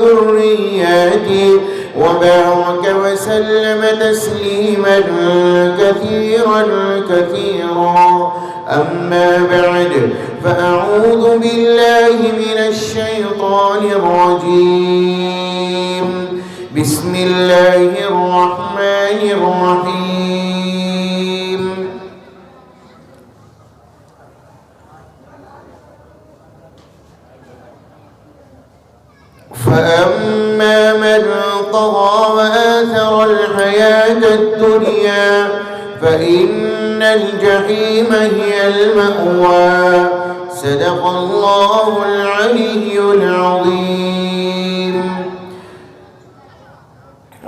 ذُرِّيَّاتِهِ وبارك وسلم تسليما كثيرا كثيرا. أما بعد، فأعوذ بالله من الشيطان الرجيم. بسم الله الرحمن الرحيم. فأما من طغى وآثر الحياة الدنيا فإن الجحيم هي المأوى. صدق الله العلي العظيم.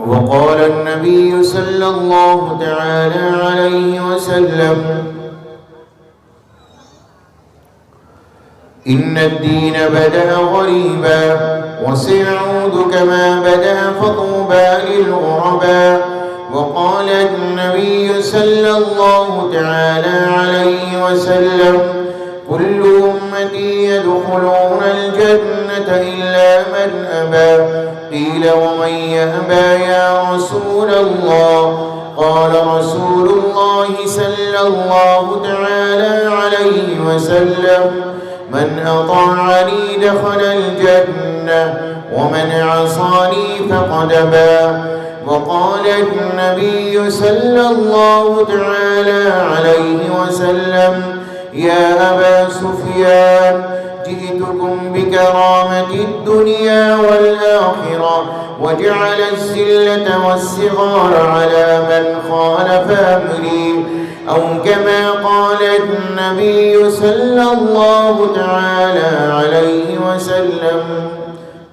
وقال النبي صلى الله تعالى عليه وسلم: إن الدين بدأ غريبا وسيعود كما بدأ فطوبى للغرباء. وقال النبي صلى الله تعالى عليه وسلم: كل أمتي يدخلون الجنة إلا من أبى. قيل: ومن يأبى يا رسول الله؟ قال رسول الله صلى الله تعالى عليه وسلم: من أطاعني دخل الجنة ومن عصاني فقد أبى. وقال النبي صلى الله تعالى عليه وسلم: يا أبا سفيان، جئتكم بكرامة الدنيا والآخرة وجعل الذلة والصغار على من خالف أمري، أو كما قال النبي صلى الله تعالى عليه وسلم.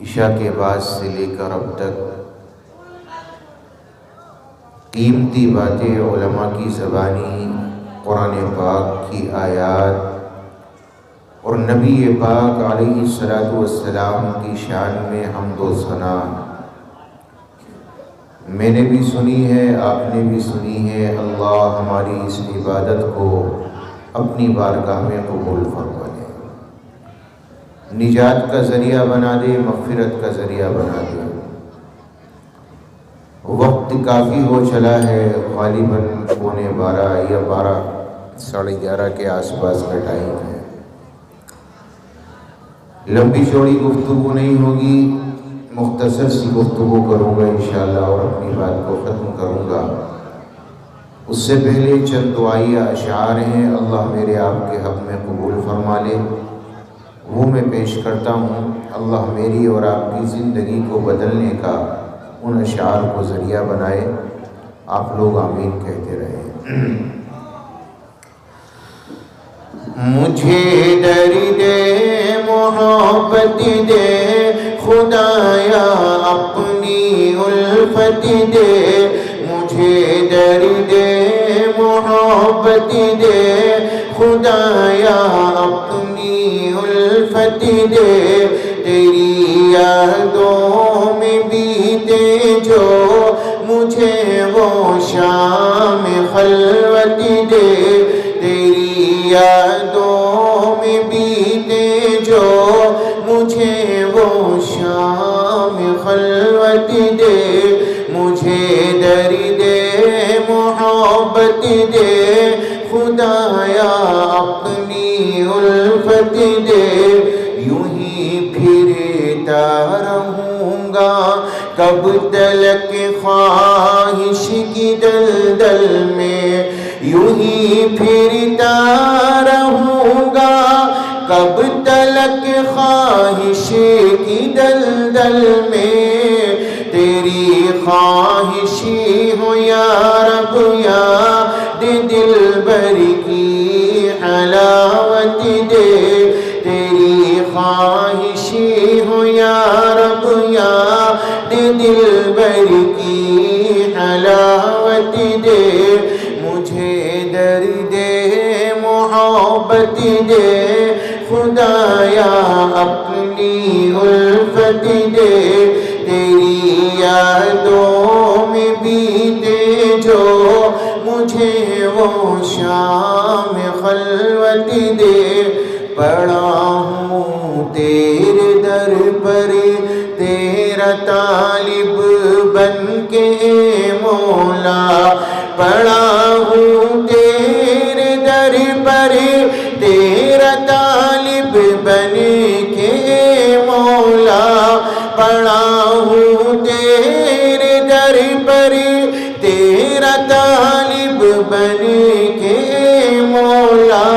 عشاء کے بعد سے لے کر اب تک قیمتی باتیں علماء کی زبانی، قرآن پاک کی آیات اور نبی پاک علیہ السلام کی شان میں حمد و ثنا میں نے بھی سنی ہے، آپ نے بھی سنی ہے۔ اللہ ہماری اس عبادت کو اپنی بارگاہ میں قبول فرما دے، نجات کا ذریعہ بنا دے، مغفرت کا ذریعہ بنا دے۔ وقت کافی ہو چلا ہے، غالباً 11:15 یا 11:30 کے آس پاس کا ٹائم ہے۔ لمبی چوڑی گفتگو نہیں ہوگی، مختصر سی گفتگو کروں گا انشاءاللہ اور اپنی بات کو ختم کروں گا۔ اس سے پہلے چند دعائیہ اشعار ہیں، اللہ میرے آپ کے حق میں قبول فرما لے، وہ میں پیش کرتا ہوں۔ اللہ میری اور آپ کی زندگی کو بدلنے کا ان اشعار کو ذریعہ بنائے۔ آپ لوگ آمین کہتے رہیں۔ مجھے درد محبت دے خدایا اپنی الفت دے، مجھے درد محبت دے خدایا اپنی الفت دے، تیری یادوں میں بیتے جو مجھے وہ شام خلوت دے، تیری یادوں میں بیتے جو مجھے وہ شام خلوت دے، مجھے درد محبت دے خدایا اپنی الفت دے، یوں ہی پھرتا رہوں گا کب تلک خواہش کی دلدل میں، یوں ہی پھرتا رہوں گا کب تلک خواہش کی دلدل میں، تیری خواہشی ہو یا رب یاد دلبر کی حلاوت دے، تیری خواہشی ہو یا رب یاد دلبر کی حلاوت دے، مجھے درد محبت دے خدایا اپنی الفت دے، تیری یادوں میں بیتے جو مجھے وہ شام خلوت دے، پڑا ہوں تیرے در پر تیرا طالب بن کے مولا، پڑا ہوں تیرے در پر تیرا طالب بن کے مولا، پڑا ہوں تیرے در پر تیرا طالب بن کے مولا،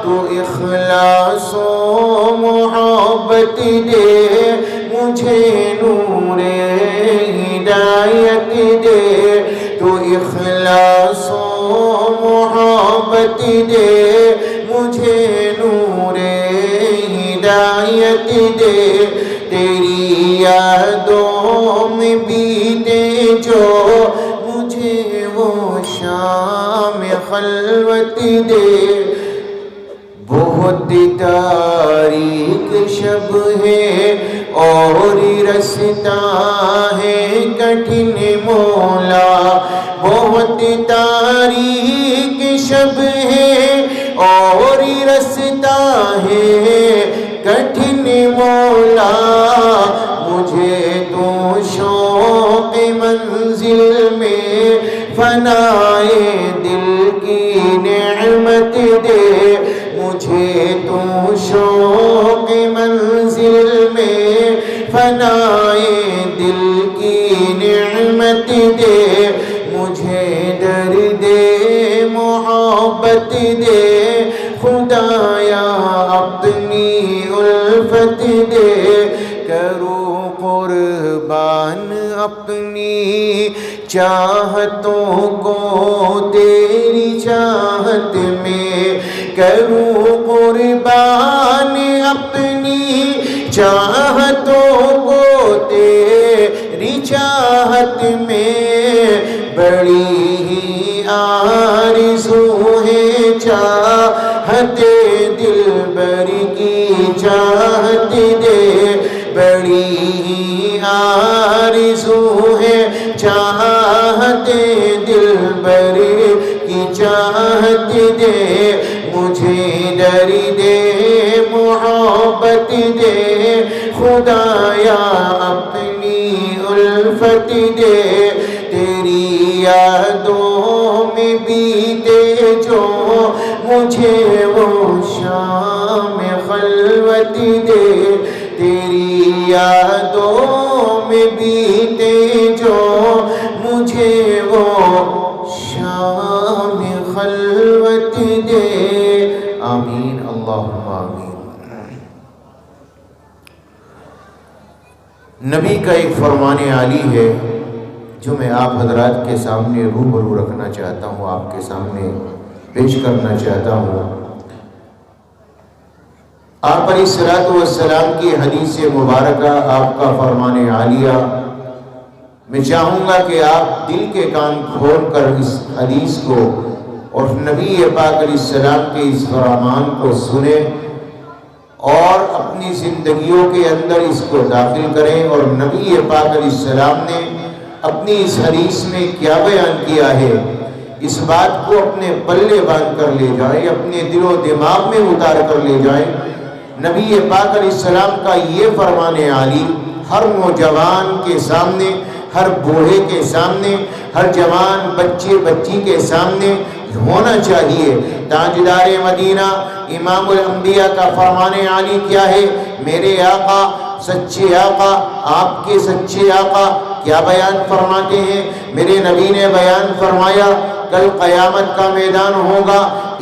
تو اخلاص و محبت دے مجھے نور ہدایت دے، تو اخلاص و محبت دے مجھے نور ہدایت دے، تیری یادوں میں بیتے جو مجھے وہ شام خلوت دے، بہت تاریک شب ہے اور رستہ ہے کٹھن مولا، بہت تاریک شب ہے اور رستہ ہے کٹھن مولا، مجھے تو شوق منزل میں فنائے دل کی نعمت دے، مجھے تو شوق منزل میں فنائے دل کی نعمت دے، مجھے درد محبت دے خدایا اپنی الفت دے، کروں قربان اپنی چاہتوں کو تیری چاہت میں، کروں قربان اپنی چاہتوں کو تیری چاہت میں بڑی ہی آرزو ہے، چاہت دلبر کی چاہت دے بڑی ہی آرزو ہے، چاہت دلبر کی چاہت دے مجھے درد محبت دے خدایا اپنی الفت دے، تیری یادوں میں بیتے جو مجھے وہ شام خلوت دے، تیری یادوں میں بیتے جو مجھے وہ شام خلوت دے۔ آمین اللہم آمین۔ نبی کا ایک فرمان عالی ہے جو میں آپ حضرات کے سامنے روبرو رکھنا چاہتا ہوں، آپ کے سامنے پیش کرنا چاہتا ہوں۔ آپ علیہ السلام کی حدیث مبارکہ، آپ کا فرمان عالیہ، میں چاہوں گا کہ آپ دل کے کان کھول کر اس حدیث کو اور نبی پاک علیہ السلام کے اس فرمان کو سنیں اور اپنی زندگیوں کے اندر اس کو داخل کریں، اور نبی پاک علیہ السلام نے اپنی اس حدیث میں کیا بیان کیا ہے اس بات کو اپنے پلے باندھ کر لے جائیں، اپنے دل و دماغ میں اتار کر لے جائیں۔ نبی پاک علیہ السلام کا یہ فرمان عالی ہر نوجوان کے سامنے، ہر بوڑھے کے سامنے، ہر جوان بچے بچی کے سامنے ہونا چاہیے۔ تاجدار مدینہ امام الانبیاء کا فرمان عالی کیا ہے؟ میرے آقا، سچے آقا، آپ کے سچے آقا کیا بیان فرماتے ہیں؟ میرے نبی نے بیان فرمایا کل قیامت کا میدان ہوگا،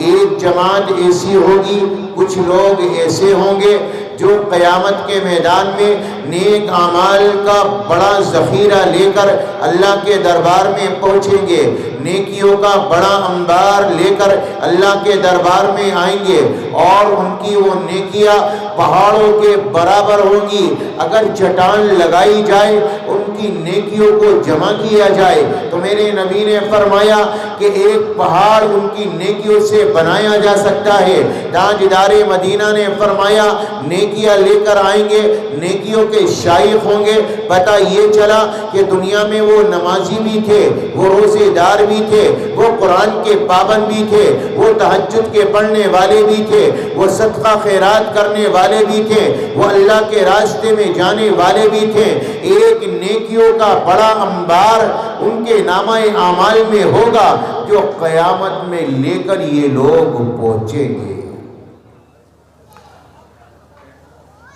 ایک جماعت ایسی ہوگی، کچھ لوگ ایسے ہوں گے جو قیامت کے میدان میں نیک اعمال کا بڑا ذخیرہ لے کر اللہ کے دربار میں پہنچیں گے، نیکیوں کا بڑا انبار لے کر اللہ کے دربار میں آئیں گے، اور ان کی وہ نیکیاں پہاڑوں کے برابر ہوں گی۔ اگر چٹان لگائی جائے، ان کی نیکیوں کو جمع کیا جائے تو میرے نبی نے فرمایا کہ ایک پہاڑ ان کی نیکیوں سے بنایا جا سکتا ہے۔ تاجدار مدینہ نے فرمایا نیکیاں لے کر آئیں گے، نیکیوں کے شائق ہوں گے۔ پتہ یہ چلا کہ دنیا میں وہ نمازی بھی تھے، وہ روزے دار بھی تھے، وہ قرآن کے پابند بھی تھے، وہ تہجد کے پڑھنے والے بھی تھے، وہ صدقہ خیرات کرنے والے بھی تھے، وہ اللہ کے راستے میں جانے والے بھی تھے۔ ایک نیکیوں کا بڑا انبار ان کے نامہ اعمال میں ہوگا جو قیامت میں لے کر یہ لوگ پہنچیں گے۔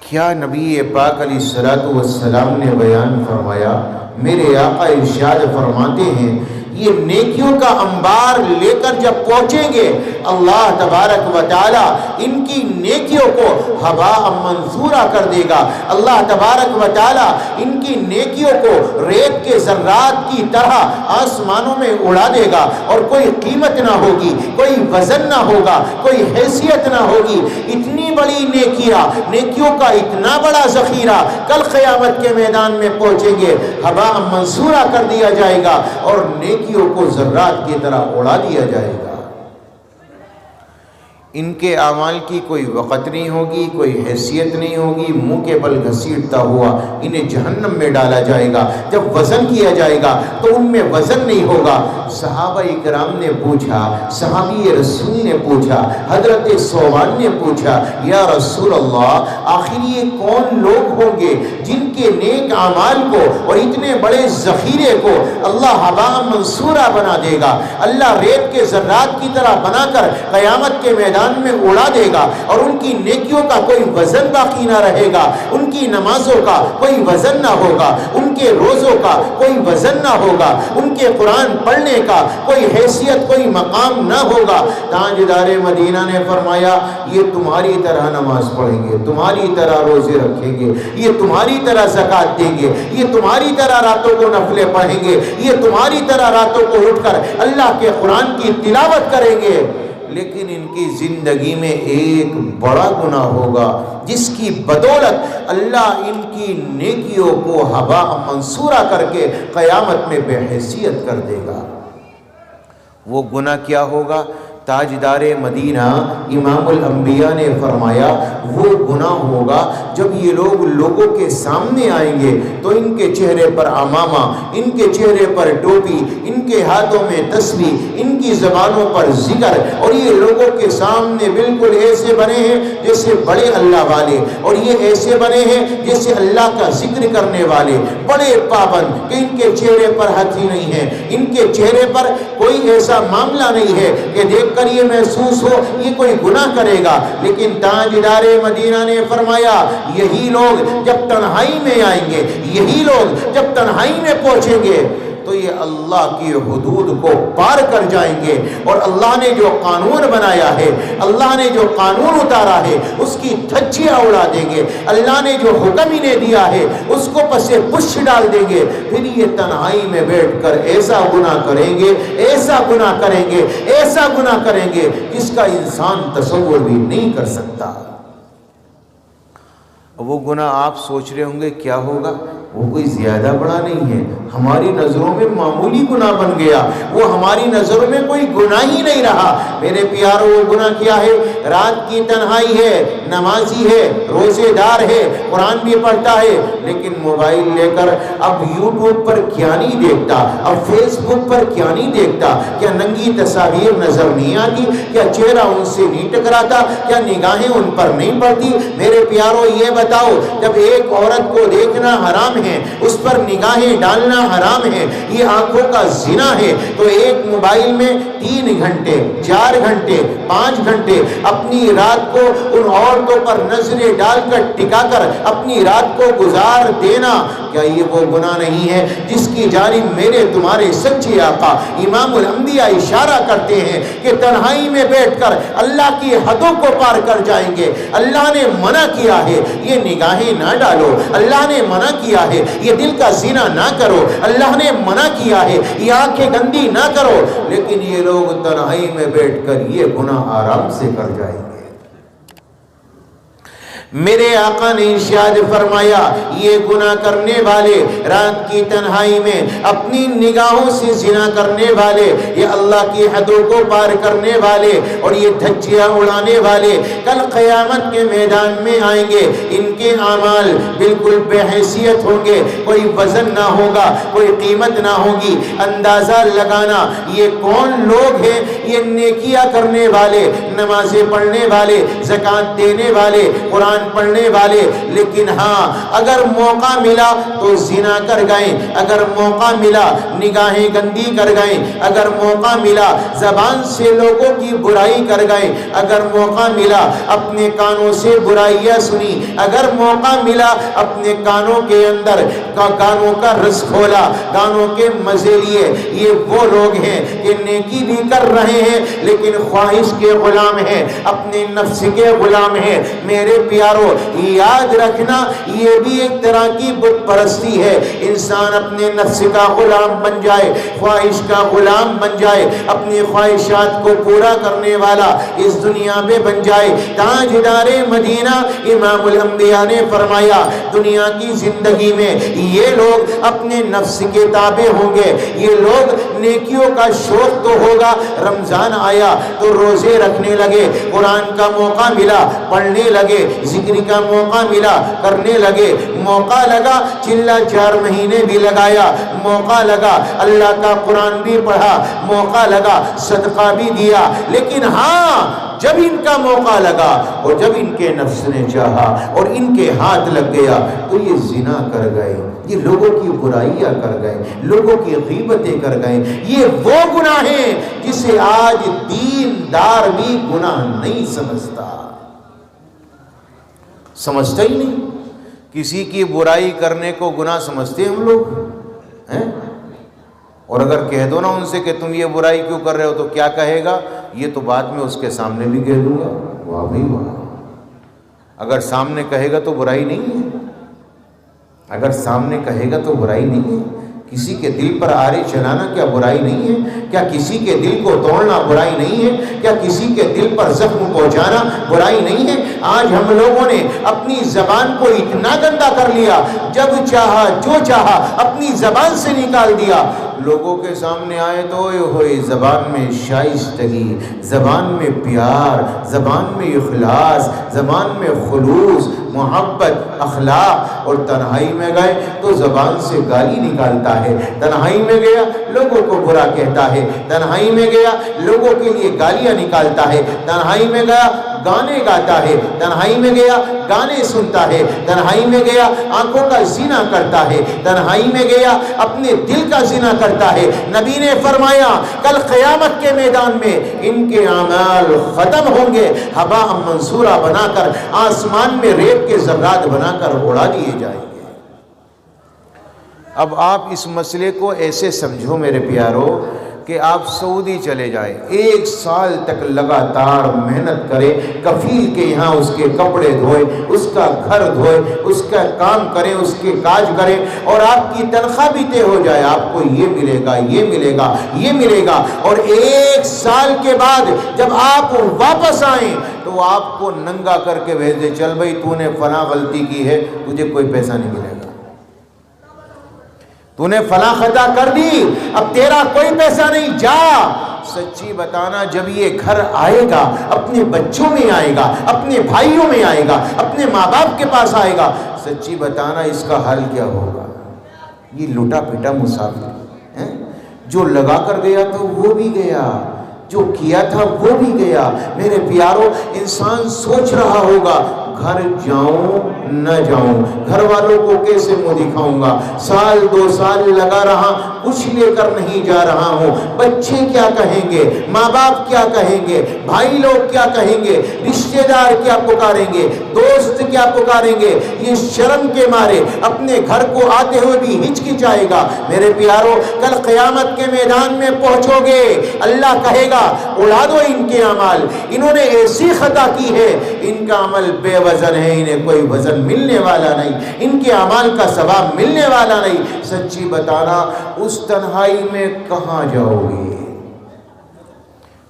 کیا نبی پاک علیہ السلام نے بیان فرمایا؟ میرے آقا ارشاد فرماتے ہیں یہ نیکیوں کا انبار لے کر جب پہنچیں گے، اللہ تبارک و تعالی ان کی نیکیوں کو ہباء منثورا کر دے گا۔ اللہ تبارک و تعالی ان کی نیکیوں کو ریت کے ذرات کی طرح آسمانوں میں اڑا دے گا، اور کوئی قیمت نہ ہوگی، کوئی وزن نہ ہوگا، کوئی حیثیت نہ ہوگی۔ اتنی بڑی نیکیوں کا اتنا بڑا ذخیرہ کل قیامت کے میدان میں پہنچیں گے، ہباء منثورا کر دیا جائے گا، اور نیکیوں کو ذرات کی طرح اڑا دیا جائے گا۔ ان کے اعمال کی کوئی وقت نہیں ہوگی، کوئی حیثیت نہیں ہوگی، منہ کے بل گھسیٹتا ہوا انہیں جہنم میں ڈالا جائے گا۔ جب وزن کیا جائے گا تو ان میں وزن نہیں ہوگا۔ صحابہ اکرام نے پوچھا، صحابی رسول نے پوچھا، حضرت ثوبان نے پوچھا، یا رسول اللہ آخر یہ کون لوگ ہوں گے جن کے نیک اعمال کو اور اتنے بڑے ذخیرے کو اللہ ہباء منثورا بنا دے گا، اللہ ریت کے ذرات کی طرح بنا کر قیامت کے میدان میں اڑا دے گا، اور ان کی نیکیوں کا کوئی وزن باقی نہ رہے گا، ان کی نمازوں کا کوئی وزن نہ ہوگا، ان کے روزوں کا کوئی وزن نہ ہوگا، ان کے قرآن پڑھنے کا کوئی حیثیت، کوئی مقام نہ ہوگا۔ تاجدار مدینہ نے فرمایا یہ تمہاری طرح نماز پڑھیں گے، تمہاری طرح روزے رکھیں گے، یہ تمہاری طرح زکوٰۃ دیں گے، یہ تمہاری طرح راتوں کو نفلیں پڑھیں گے، یہ تمہاری طرح راتوں کو اٹھ کر اللہ کے قرآن کی تلاوت کریں گے، لیکن ان کی زندگی میں ایک بڑا گناہ ہوگا جس کی بدولت اللہ ان کی نیکیوں کو ہبا منصورہ کر کے قیامت میں بے حیثیت کر دے گا۔ وہ گناہ کیا ہوگا؟ تاجدار مدینہ امام الانبیاء نے فرمایا وہ گناہ ہوگا جب یہ لوگ لوگوں کے سامنے آئیں گے تو ان کے چہرے پر عمامہ، ان کے چہرے پر ٹوپی، ان کے ہاتھوں میں تسبیح، ان کی زبانوں پر ذکر، اور یہ لوگوں کے سامنے بالکل ایسے بنے ہیں جیسے بڑے اللہ والے، اور یہ ایسے بنے ہیں جیسے اللہ کا ذکر کرنے والے، بڑے پابند کہ ان کے چہرے پر ہنسی نہیں ہے، ان کے چہرے پر کوئی ایسا معاملہ نہیں ہے کہ دیکھ کر یہ محسوس ہو یہ کوئی گناہ کرے گا۔ لیکن تاجدار مدینہ نے فرمایا یہی لوگ جب تنہائی میں آئیں گے، یہی لوگ جب تنہائی میں پہنچیں گے تو یہ اللہ کی حدود کو پار کر جائیں گے، اور اللہ نے جو قانون بنایا ہے، اللہ نے جو قانون اتارا ہے اس کی دھجیاں اڑا دیں گے، اللہ نے جو حکم انہیں دیا ہے اس کو پسے پش ڈال دیں گے۔ پھر یہ تنہائی میں بیٹھ کر ایسا گناہ کریں گے، ایسا گناہ کریں گے، ایسا گناہ کریں گے جس کا انسان تصور بھی نہیں کر سکتا۔ وہ گناہ آپ سوچ رہے ہوں گے کیا ہوگا؟ وہ کوئی زیادہ بڑا نہیں ہے، ہماری نظروں میں معمولی گناہ بن گیا، وہ ہماری نظروں میں کوئی گناہ ہی نہیں رہا۔ میرے پیاروں وہ گناہ کیا ہے؟ رات کی تنہائی ہے، نمازی ہے، روزے دار ہے، قرآن بھی پڑھتا ہے، لیکن موبائل لے کر اب یوٹیوب پر کیا نہیں دیکھتا، اب فیس بک پر کیا نہیں دیکھتا؟ کیا ننگی تصاویر نظر نہیں آتی؟ کیا چہرہ ان سے نہیں ٹکراتا؟ کیا نگاہیں ان پر نہیں پڑتی؟ میرے پیاروں یہ بتاؤ، جب ایک عورت کو دیکھنا حرام ہے، اس پر نگاہیں ڈالنا حرام ہے، یہ آنکھوں کا زنا ہے، تو ایک موبائل میں 3 گھنٹے 4 گھنٹے 5 گھنٹے اپنی رات کو ان عورتوں پر نظریں ڈال کر ٹکا کر اپنی رات کو گزار دینا، کیا یہ وہ گناہ نہیں ہے جس کی جانب میرے تمہارے سچے آقا امام الانبیاء اشارہ کرتے ہیں کہ تنہائی میں بیٹھ کر اللہ کی حدوں کو پار کر جائیں گے؟ اللہ نے منع کیا ہے یہ نگاہیں نہ ڈالو، اللہ نے منع کیا ہے یہ دل کا زنا نہ کرو، اللہ نے منع کیا ہے یہ آنکھیں گندی نہ کرو، لیکن یہ لوگ تنہائی میں بیٹھ کر یہ گناہ آرام سے کر جائیں گے۔ میرے آقا نے ارشاد فرمایا یہ گناہ کرنے والے، رات کی تنہائی میں اپنی نگاہوں سے زنا کرنے والے، یہ اللہ کی حدوں کو پار کرنے والے اور یہ دھجیاں اڑانے والے کل قیامت کے میدان میں آئیں گے، ان کے اعمال بالکل بے حیثیت ہوں گے، کوئی وزن نہ ہوگا، کوئی قیمت نہ ہوگی۔ اندازہ لگانا یہ کون لوگ ہیں؟ یہ نیکیاں کرنے والے، نمازیں پڑھنے والے، زکوٰۃ دینے والے، قرآن پڑھنے والے، لیکن ہاں اگر موقع ملا تو زنا کر گئے، اگر موقع ملا نگاہیں گندی کر گئے، اگر موقع ملا زبان سے لوگوں کی برائی کر گئے، اگر موقع ملا اپنے کانوں سے برائیاں سنی، اگر موقع ملا اپنے کانوں کے اندر کانوں کا رس کھولا، کانوں کے مزے لیے، یہ وہ لوگ ہیں کہ نیکی بھی کر رہے ہیں لیکن خواہش کے غلام ہیں، اپنے نفس کے غلام ہیں۔ میرے پیاروں یاد رکھنا یہ بھی ایک طرح کی بت پرستی ہے، انسان اپنے نفس کا غلام بن جائے، خواہش کا غلام بن جائے، اپنی خواہشات کو پورا کرنے والا اس دنیا میں بن جائے۔ تاجدار مدینہ امام الانبیاء نے فرمایا دنیا کی زندگی میں یہ لوگ اپنے نفس کے تابع ہوں گے، یہ لوگ نیکیوں کا شوق تو ہوگا، رمضان آیا تو روزے رکھنے لگے، قرآن کا موقع ملا پڑھنے لگے، ذکر کا موقع ملا کرنے لگے، موقع لگا چلا 4 مہینے بھی لگایا، موقع لگا اللہ کا قرآن بھی پڑھا، موقع لگا صدقہ بھی دیا، لیکن ہاں جب ان کا موقع لگا اور جب ان کے نفس نے چاہا اور ان کے ہاتھ لگ گیا تو یہ زنا کر گئے، یہ لوگوں کی برائیاں کر گئے، لوگوں کی غیبتیں کر گئے۔ یہ وہ گناہ ہیں جسے آج دیندار بھی گناہ نہیں سمجھتا ہی نہیں۔ کسی کی برائی کرنے کو گناہ سمجھتے ہم لوگ ہیں، اور اگر کہہ دو نا ان سے کہ تم یہ برائی کیوں کر رہے ہو تو کیا کہے گا؟ یہ تو بات میں اس کے سامنے بھی کہہ دوں گا، واہ بھائی واہ۔ اگر سامنے کہے گا تو برائی نہیں ہے، اگر سامنے کہے گا تو برائی نہیں ہے، کسی کے دل پر آرے چلانا کیا برائی نہیں ہے؟ کیا کسی کے دل کو توڑنا برائی نہیں ہے؟ کیا کسی کے دل پر زخم پہنچانا برائی نہیں ہے؟ آج ہم لوگوں نے اپنی زبان کو اتنا گندا کر لیا، جب چاہا جو چاہا اپنی زبان سے نکال دیا۔ لوگوں کے سامنے آئے تو ہوئے زبان میں شائستگی، زبان میں پیار، زبان میں اخلاص، زبان میں خلوص، محبت، اخلاق، اور تنہائی میں گئے تو زبان سے گالی نکالتا ہے، تنہائی میں گیا لوگوں کو برا کہتا ہے، تنہائی میں گیا لوگوں کے لیے گالیاں نکالتا ہے، تنہائی میں گیا گانے گاتا ہے، تنہائی میں گیا گانے سنتا ہے، تنہائی میں گیا آنکھوں کا زنا کرتا ہے، تنہائی میں گیا اپنے دل کا زنا کرتا ہے۔ نبی نے فرمایا کل قیامت کے میدان میں ان کے اعمال ختم ہوں گے، ہوا منصورہ بنا کر آسمان میں ریت کے ذرات بنا کر اڑا دیے جائیں گے۔ اب آپ اس مسئلے کو ایسے سمجھو میرے پیارو کہ آپ سعودی چلے جائیں، 1 سال تک لگاتار محنت کرے، کفیل کے یہاں اس کے کپڑے دھوئے، اس کا گھر دھوئے، اس کا کام کریں، اس کے کاج کریں، اور آپ کی تنخواہ بھی طے ہو جائے، آپ کو یہ ملے گا، یہ ملے گا، یہ ملے گا، اور 1 سال کے بعد جب آپ واپس آئیں تو آپ کو ننگا کر کے بھیج دے، چل بھائی تو نے فلاں غلطی کی ہے، تجھے کوئی پیسہ نہیں ملے گا، تو نے فلاں خطا کر دی، اب تیرا کوئی پیسہ نہیں، جا۔ سچی بتانا جب یہ گھر آئے گا اپنے بچوں میں آئے گا، اپنے بھائیوں میں آئے گا، اپنے ماں باپ کے پاس آئے گا، سچی بتانا اس کا حل کیا ہوگا؟ یہ لٹا پٹا مسافر ہے، جو لگا کر گیا تو وہ بھی گیا، جو کیا تھا وہ بھی گیا۔ میرے پیارو، انسان سوچ رہا ہوگا گھر جاؤں نہ جاؤں، گھر والوں کو کیسے منہ دکھاؤں گا، 1-2 سال لگا رہا، کچھ لے کر نہیں جا رہا ہوں، بچے کیا کہیں گے، ماں باپ کیا کہیں گے، بھائی لوگ کیا کہیں گے، رشتہ دار کیا پکاریں گے، دوست کیا پکاریں گے، یہ شرم کے مارے اپنے گھر کو آتے ہوئے بھی ہچکچائے گا۔ میرے پیارو، کل قیامت کے میدان میں پہنچو گے، اللہ کہے گا اڑا دو ان کے اعمال، انہوں نے ایسی خطا کی ہے، ان کا عمل بے وزن ہے، انہیں کوئی وزن ملنے والا نہیں، ان کے اعمال کا ثواب ملنے والا نہیں۔ سچی بتانا اس تنہائی میں کہاں جاؤ گے؟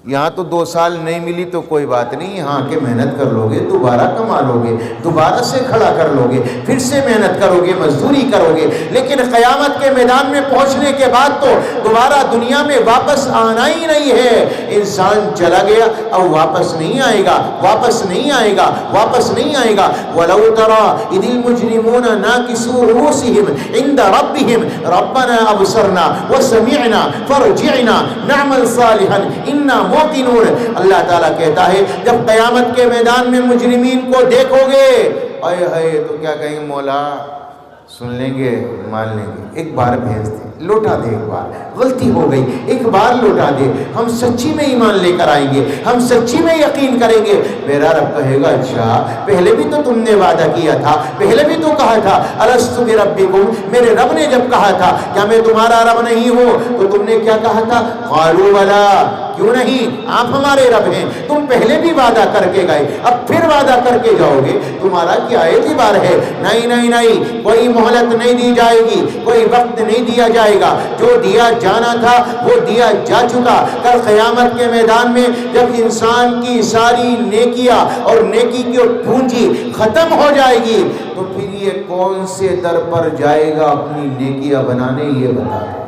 یہاں تو 2 سال نہیں ملی تو کوئی بات نہیں، یہاں کے محنت کر لو گے، دوبارہ کما لو گے، دوبارہ سے کھڑا کر لو گے، پھر سے محنت کرو گے، مزدوری کرو گے، لیکن قیامت کے میدان میں پہنچنے کے بعد تو دوبارہ دنیا میں واپس آنا ہی نہیں ہے۔ انسان چلا گیا اب واپس نہیں آئے گا، واپس نہیں آئے گا، واپس نہیں آئے گا۔ وَلَوْ تَرَى إِذِ الْمُجْرِمُونَ نَاكِسُو رُؤُوسِهِمْ عِنْدَ رَبِّهِمْ رَبَّنَا أَبْصَرْنَا وَسَمِعْنَا فَارْجِعْنَا نَعْمَلْ صَالِحًا إِنَّا موقنون۔ اللہ تعالیٰ کہتا ہے جب قیامت کے میدان میں مجرمین کو دیکھو گے، اے ہائے، تو کیا کہیں گے؟ مولا سن لیں گے، مان لیں گے، ایک بار بھیج دے، لوٹا دے، ایک بار غلطی ہو گئی، ایک بار لوٹا دے، ہم سچی میں ایمان لے کر آئیں گے، ہم سچی میں یقین کریں گے۔ میرا رب کہے گا اچھا پہلے بھی تو تم نے وعدہ کیا تھا، پہلے بھی تو کہا تھا الست بربکم، میرے رب نے جب کہا تھا کیا میں تمہارا رب نہیں ہوں، تو تم نے کیا کہا تھا؟ قالوا بلا، کیوں نہیں، آپ ہمارے رب ہیں، تم پہلے بھی وعدہ کر کے گئے، اب پھر وعدہ کر کے جاؤ گے، تمہارا کیا اعتبار ہے؟ نہیں نہیں نہیں، کوئی مہلت نہیں دی جائے گی، کوئی وقت نہیں دیا جائے گا، جو دیا جانا تھا وہ دیا جا چکا۔ کل قیامت کے میدان میں جب انسان کی ساری نیکیاں اور نیکی کی پونجی ختم ہو جائے گی تو پھر یہ کون سے در پر جائے گا اپنی نیکیاں بنانے؟ یہ بتا دو۔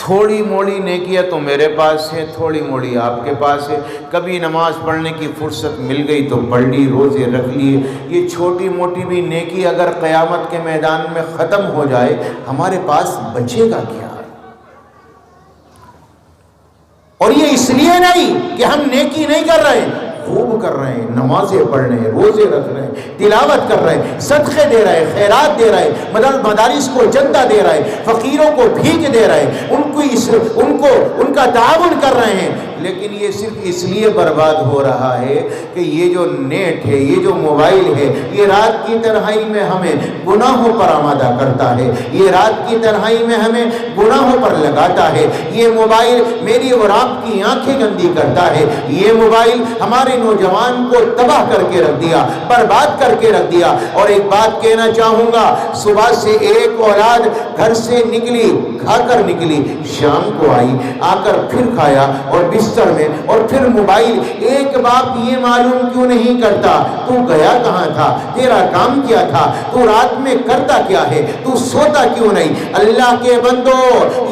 تھوڑی موڑی نیکیاں تو میرے پاس ہے، تھوڑی موڑی آپ کے پاس ہے، کبھی نماز پڑھنے کی فرصت مل گئی تو پڑھ لی، روزے رکھ لیے، یہ چھوٹی موٹی بھی نیکی اگر قیامت کے میدان میں ختم ہو جائے ہمارے پاس بچے گا کیا؟ اور یہ اس لیے نہیں کہ ہم نیکی نہیں کر رہے ہیں، خوب کر رہے ہیں، نمازیں پڑھ رہے ہیں، روزے رکھ رہے ہیں، تلاوت کر رہے ہیں، صدقے دے رہے ہیں، خیرات دے رہے ہیں، مدارس کو چندہ دے رہے ہیں، فقیروں کو بھیک دے رہے ہیں، ان کا تعاون کر رہے ہیں، لیکن یہ صرف اس لیے برباد ہو رہا ہے کہ یہ جو نیٹ ہے، یہ جو موبائل ہے، یہ رات کی تنہائی میں ہمیں گناہوں پر آمادہ کرتا ہے، یہ رات کی تنہائی میں ہمیں گناہوں پر لگاتا ہے، یہ موبائل میری اور آپ کی آنکھیں گندی کرتا ہے، یہ موبائل ہمارے نوجوان کو تباہ کر کے رکھ دیا، برباد کر کے رکھ دیا۔ اور ایک بات کہنا چاہوں گا، صبح سے ایک اولاد گھر سے نکلی، کھا کر نکلی، شام کو آئی، آ کر پھر کھایا اور بستر میں اور پھر موبائل۔ ایک باپ یہ معلوم کیوں نہیں کرتا تو گیا کہاں تھا، تیرا کام کیا تھا، تو رات میں کرتا کیا ہے، تو سوتا کیوں نہیں؟ اللہ کے بندو،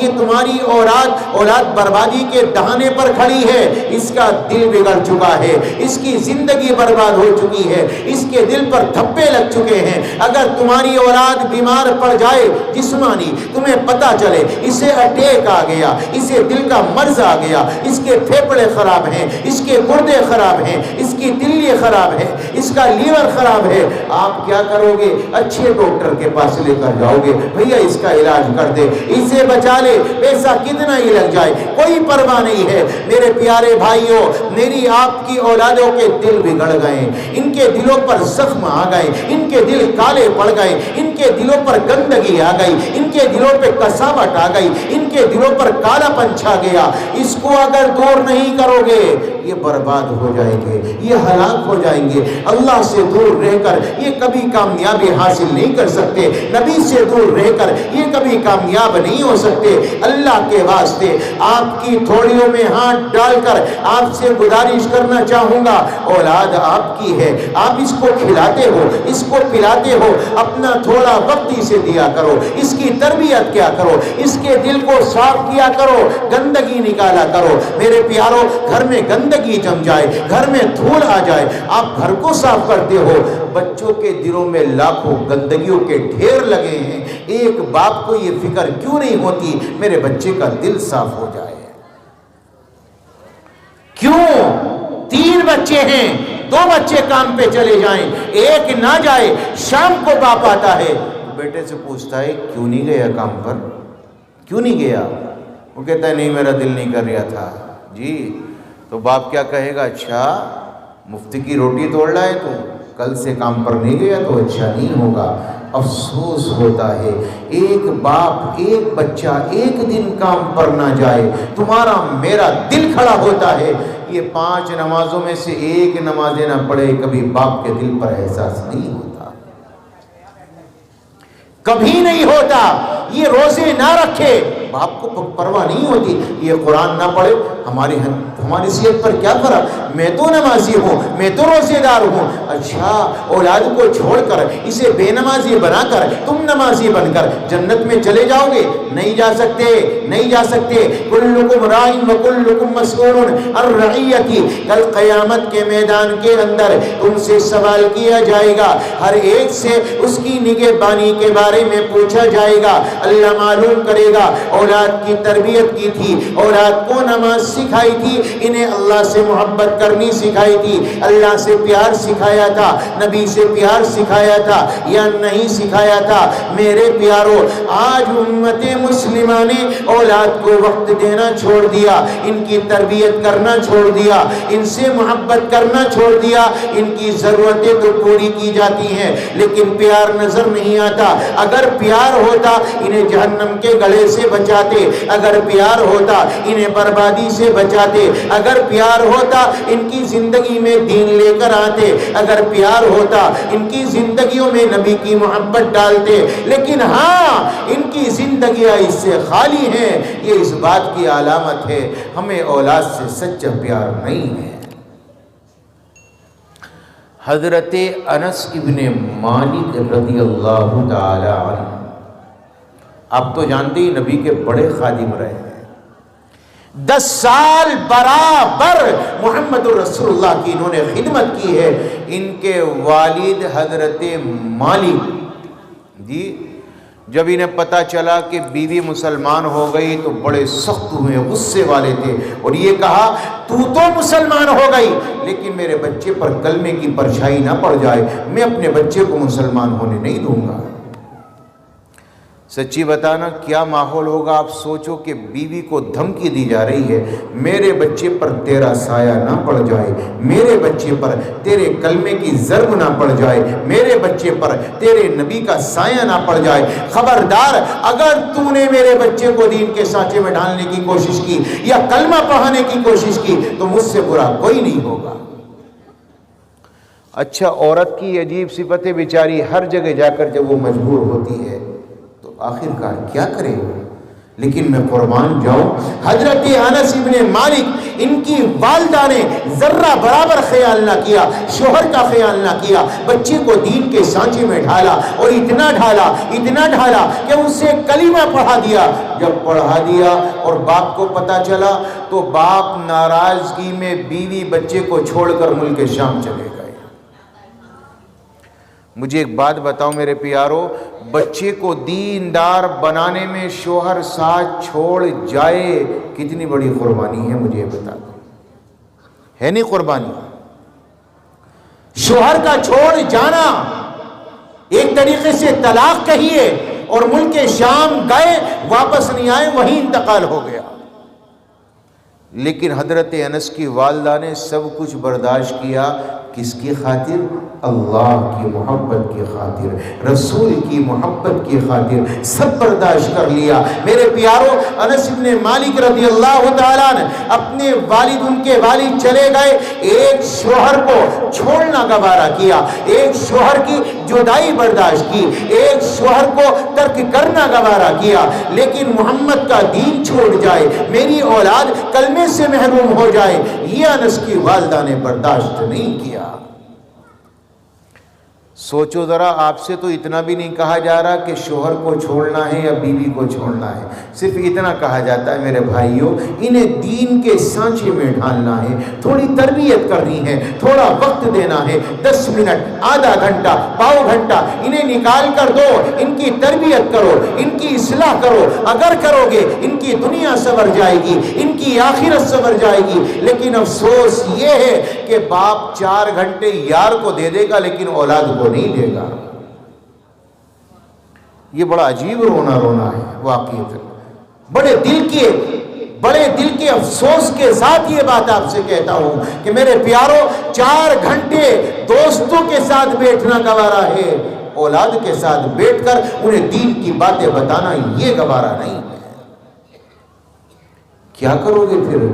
یہ تمہاری اولاد بربادی کے دہانے پر کھڑی ہے، اس کا دل بگڑ چکا ہے، اس کی زندگی برباد ہو چکی ہے، اس کے دل پر دھبے لگ چکے ہیں۔ اگر تمہاری اولاد بیمار پڑ جائے جسمانی، تمہیں پتا چلے اسے اٹیک آ گیا، اسے دل کا مرض آ گیا، اس کے پھیپڑے خراب ہیں، اس کے گردے خراب ہیں، اس کی دلی خراب ہے، اس کا لیور خراب ہے، آپ کیا کرو گے؟ اچھے ڈاکٹر کے پاس لے کر جاؤ گے، بھیا اس کا علاج کر دے، اسے بچا لے، پیسہ کتنا ہی لگ جائے، کوئی پرواہ نہیں ہے۔ میرے پیارے بھائیوں، میری آپ کی اولادوں کے دل بگڑ گئے، ان کے دلوں پر زخم آ گئے، ان کے دل کالے پڑ گئے، ان کے دلوں پر گندگی آ گئی، ان کے دلوں پہ کساوٹ آ گئی، ان کے دلوں پر کالا پن چھا گیا۔ اس کو اگر دور نہیں کرو گے، یہ برباد ہو جائیں گے، یہ ہلاک ہو جائیں گے۔ اللہ سے دور رہ کر یہ کبھی کامیابی حاصل نہیں کر سکتے، نبی سے دور رہ کر یہ کبھی کامیاب نہیں ہو سکتے۔ اللہ کے واسطے آپ کی تھوڑیوں میں ہاتھ ڈال کر آپ سے گزارش کرنا چاہوں گا، اولاد آپ کی ہے، آپ اس کو کھلاتے ہو، اس کو پلاتے ہو، اپنا تھوڑا وقت اسے دیا کرو، اس کی تربیت کیا کرو، اس کے دل کو صاف کیا کرو، گندگی نکالا کرو۔ میرے پیارو، گھر میں گندگی جم جائے، گھر میں دھول آ جائے، آپ گھر کو صاف کرتے ہو، بچوں کے دلوں میں لاکھوں گندگیوں کے ڈھیر لگے ہیں۔ ایک باپ کو یہ فکر کیوں نہیں ہوتی میرے بچے کا دل صاف ہو جائے؟ کیوں 3 بچے ہیں، 2 بچے کام پہ چلے جائیں، ایک نہ جائے، شام کو باپ آتا ہے تو بیٹے سے پوچھتا ہے کیوں نہیں گیا کام پر، کیوں نہیں گیا؟ وہ کہتا ہے نہیں میرا دل نہیں کر رہا تھا۔ جی تو باپ کیا کہے گا؟ اچھا مفتی کی روٹی توڑ رہا ہے تو کل سے کام پر نہیں گیا تو اچھا نہیں ہوگا۔ افسوس ہوتا ہے، ایک باپ، ایک بچہ ایک دن کام پر نہ جائے، تمہارا میرا دل کھڑا ہوتا ہے۔ یہ 5 نمازوں میں سے ایک نمازیں نہ پڑھے، کبھی باپ کے دل پر احساس نہیں ہوتا، کبھی نہیں ہوتا۔ یہ روزے نہ رکھے، باپ کو پرواہ نہیں ہوتی۔ یہ قرآن نہ پڑھے، ہماری صحت پر کیا فرق؟ میں تو نمازی ہوں، میں تو روزے دار ہوں۔ اچھا، اولاد کو چھوڑ کر اسے بے نمازی بنا کر تم نمازی بن کر جنت میں چلے جاؤ گے؟ نہیں جا سکتے، نہیں جا سکتے۔ کلکم راعٍ وکلکم مسئول عن رعیتہ، کل قیامت کے میدان کے اندر تم سے سوال کیا جائے گا، ہر ایک سے اس کی نگہبانی کے بارے میں پوچھا جائے گا۔ اللہ معلوم کرے گا اولاد کی تربیت کی تھی، اولاد کو نماز سکھائی تھی، انہیں اللہ سے محبت کرنی سکھائی تھی، اللہ سے پیار سکھایا تھا، نبی سے پیار سکھایا تھا یا نہیں سکھایا تھا؟ میرے پیارو، آج امت مسلمہ نے اولاد کو وقت دینا چھوڑ دیا، ان کی تربیت کرنا چھوڑ دیا، ان سے محبت کرنا چھوڑ دیا۔ ان کی ضرورتیں تو پوری کی جاتی ہیں لیکن پیار نظر نہیں آتا۔ اگر پیار ہوتا انہیں جہنم کے گڑھے سے بچاتے، اگر پیار ہوتا انہیں بربادی سے بچاتے، اگر پیار ہوتا ان کی زندگی میں دین لے کر آتے، اگر پیار ہوتا ان کی زندگیوں میں نبی کی محبت ڈالتے۔ لیکن ہاں، ان کی زندگیاں اس سے خالی ہیں، یہ اس بات کی علامت ہے ہمیں اولاد سے سچا پیار نہیں ہے۔ حضرت انس ابن مالک رضی اللہ تعالی عنہ، آپ تو جانتے ہی نبی کے بڑے خادم رہے ہیں، 10 سال برابر محمد رسول اللہ کی انہوں نے خدمت کی ہے۔ ان کے والد حضرت مالک جی، جب انہیں پتا چلا کہ بیوی مسلمان ہو گئی تو بڑے سخت ہوئے، غصے والے تھے، اور یہ کہا تو مسلمان ہو گئی لیکن میرے بچے پر کلمے کی پرچھائی نہ پڑ جائے، میں اپنے بچے کو مسلمان ہونے نہیں دوں گا۔ سچی بتانا کیا ماحول ہوگا؟ آپ سوچو کہ بیوی کو دھمکی دی جا رہی ہے، میرے بچے پر تیرا سایہ نہ پڑ جائے، میرے بچے پر تیرے کلمے کی ضرب نہ پڑ جائے، میرے بچے پر تیرے نبی کا سایہ نہ پڑ جائے، خبردار اگر تو نے میرے بچے کو دین کے سانچے میں ڈالنے کی کوشش کی یا کلمہ پڑھانے کی کوشش کی تو مجھ سے برا کوئی نہیں ہوگا۔ اچھا، عورت کی عجیب صفت ہے بیچاری، ہر جگہ جا کر جب وہ مجبور ہوتی ہے آخر کار کیا کرے؟ لیکن میں قربان جاؤں، حضرت انس ابن مالک ان کی والدہ نے ذرہ برابر خیال نہ کیا، شوہر کا خیال نہ کیا، بچے کو دین کے سانچے میں ڈھالا اور اتنا ڈھالا کہ اسے کلمہ پڑھا دیا۔ جب پڑھا دیا اور باپ کو پتا چلا تو باپ ناراضگی میں بیوی بچے کو چھوڑ کر ملک شام چلے گئے۔ مجھے ایک بات بتاؤ میرے پیارو، بچے کو دیندار بنانے میں شوہر ساتھ چھوڑ جائے کتنی بڑی قربانی ہے، مجھے بتا دو، ہے نہیں قربانی؟ شوہر کا چھوڑ جانا ایک طریقے سے طلاق کہیے، اور ملک شام گئے واپس نہیں آئے، وہیں انتقال ہو گیا۔ لیکن حضرت انس کی والدہ نے سب کچھ برداشت کیا، کس کی خاطر؟ اللہ کی محبت کی خاطر، رسول کی محبت کی خاطر سب برداشت کر لیا۔ میرے پیارو، انس بن مالک رضی اللہ تعالیٰ عنہ اپنے والد، ان کے والد چلے گئے، ایک شوہر کو چھوڑنا گوارا کیا، ایک شوہر کی جدائی برداشت کی، ایک شوہر کو ترک کرنا گوارا کیا، لیکن محمد کا دین چھوڑ جائے، میری اولاد کلمے سے محروم ہو جائے، یہ انس کی والدہ نے برداشت نہیں کیا۔ سوچو ذرا، آپ سے تو اتنا بھی نہیں کہا جا رہا کہ شوہر کو چھوڑنا ہے یا بیوی کو چھوڑنا ہے، صرف اتنا کہا جاتا ہے میرے بھائیوں، انہیں دین کے سانچے میں ڈھالنا ہے، تھوڑی تربیت کرنی ہے، تھوڑا وقت دینا ہے، 10 منٹ، آدھا گھنٹہ، پاؤ گھنٹہ انہیں نکال کر دو، ان کی تربیت کرو، ان کی اصلاح کرو، اگر کرو گے ان کی دنیا سنور جائے گی، ان کی آخرت سنور جائے گی۔ لیکن افسوس یہ ہے کہ باپ 4 گھنٹے یار کو دے دے گا لیکن اولاد کو نہیں دے گا۔ یہ بڑا عجیب رونا ہے واقعی، بڑے دل کے افسوس کے ساتھ یہ بات آپ سے کہتا ہوں کہ میرے پیارو، 4 گھنٹے دوستوں کے ساتھ بیٹھنا گوارا ہے، اولاد کے ساتھ بیٹھ کر انہیں دین کی باتیں بتانا یہ گوارا نہیں ہے۔ کیا کرو گے پھر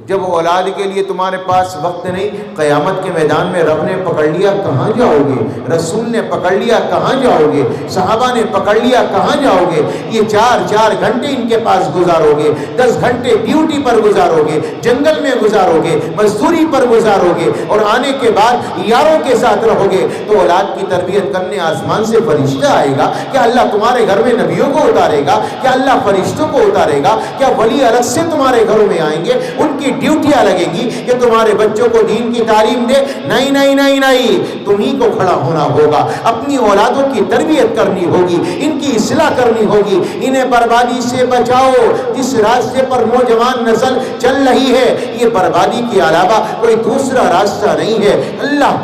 جب اولاد کے لیے تمہارے پاس وقت نہیں؟ قیامت کے میدان میں رب نے پکڑ لیا، کہاں جاؤ گے؟ رسول نے پکڑ لیا، کہاں جاؤ گے؟ صحابہ نے پکڑ لیا، کہاں جاؤ گے؟ یہ 4 گھنٹے ان کے پاس گزارو گے، 10 گھنٹے ڈیوٹی پر گزارو گے، جنگل میں گزارو گے، مزدوری پر گزارو گے، اور آنے کے بعد یاروں کے ساتھ رہو گے تو اولاد کی تربیت کرنے آسمان سے فرشتہ آئے گا؟ کیا اللہ تمہارے گھر میں نبیوں کو اتارے گا؟ کیا اللہ فرشتوں کو اتارے گا؟ کیا ولی الگ سے تمہارے گھروں میں آئیں گے؟ ان کی ڈیوٹیاں لگیں گی کہ تمہارے بچوں کو دین کی تعلیم دے؟ نہیں، تمہیں کو کھڑا ہونا ہوگا، اپنی اولادوں کی تربیت کرنی ہوگی، ان کی اصلاح کرنی ہوگی، انہیں بربادی سے بچاؤ۔ جس راستے پر نوجوان نسل چل رہی ہے یہ بربادی کے علاوہ کوئی دوسرا راستہ نہیں ہے۔ اللہ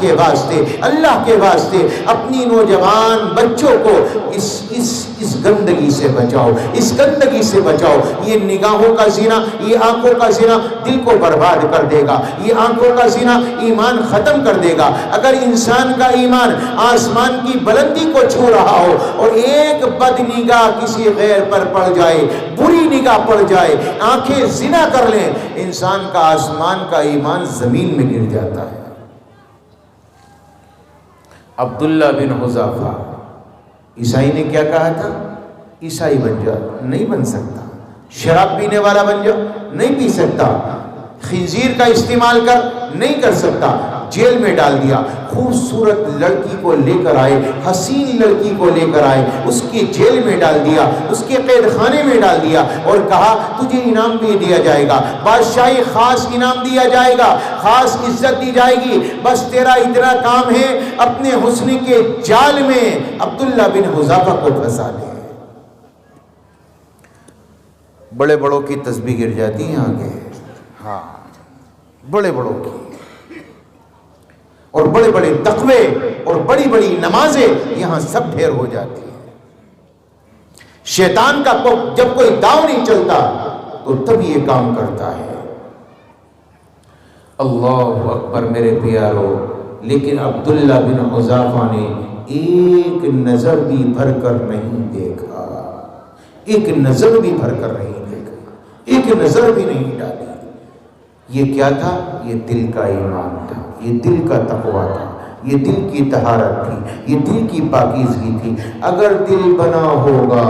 کے واسطے اپنی نوجوان بچوں کو اس گندگی سے بچاؤ، اس گندگی سے بچاؤ۔ یہ نگاہوں کا زنا، یہ آنکھوں کا زنا دل کو برباد کر دے گا، یہ آنکھوں کا زنا ایمان ختم کر دے گا۔ اگر انسان کا ایمان آسمان کی بلندی کو چھو رہا ہو اور ایک بد نگاہ کسی غیر پر پڑ جائے، بری نگاہ پڑ جائے، آنکھیں زنا کر لیں، انسان کا آسمان کا ایمان زمین میں گر جاتا ہے۔ عبداللہ بن حذافہ عیسائی نے کیا کہا تھا؟ عیسائی بن جا، نہیں بن سکتا۔ شراب پینے والا بن جا، نہیں پی سکتا۔ خنزیر کا استعمال کر، نہیں کر سکتا۔ جیل میں ڈال دیا۔ خوبصورت لڑکی کو لے کر آئے، حسین لڑکی کو لے کر آئے، اس کی جیل میں ڈال دیا، اس کے قید خانے میں ڈال دیا اور کہا تجھے انعام بھی دیا جائے گا، بادشاہی خاص انعام دیا جائے گا، خاص عزت دی جائے گی، بس تیرا اتنا کام ہے اپنے حسن کے جال میں عبداللہ بن حذافہ کو پھنسا دے۔ بڑے بڑوں کی تسبیح گر جاتی ہیں آگے، ہاں بڑے بڑوں کی، اور بڑے بڑے تقوی اور بڑی بڑی نمازیں یہاں سب ڈھیر ہو جاتی ہیں۔ شیطان کا جب کوئی داؤ نہیں چلتا تو تب یہ کام کرتا ہے۔ اللہ اکبر میرے پیارو، لیکن عبداللہ بن حذافہ نے ایک نظر بھی بھر کر نہیں دیکھا، ایک نظر بھی بھر کر نہیں دیکھا، ایک نظر بھی نہیں ڈالی۔ یہ کیا تھا؟ یہ دل کا ایمان تھا، یہ دل کا تقویٰ تھا، یہ دل کی طہارت تھی، یہ دل کی پاکیزگی تھی۔ اگر دل بنا ہوگا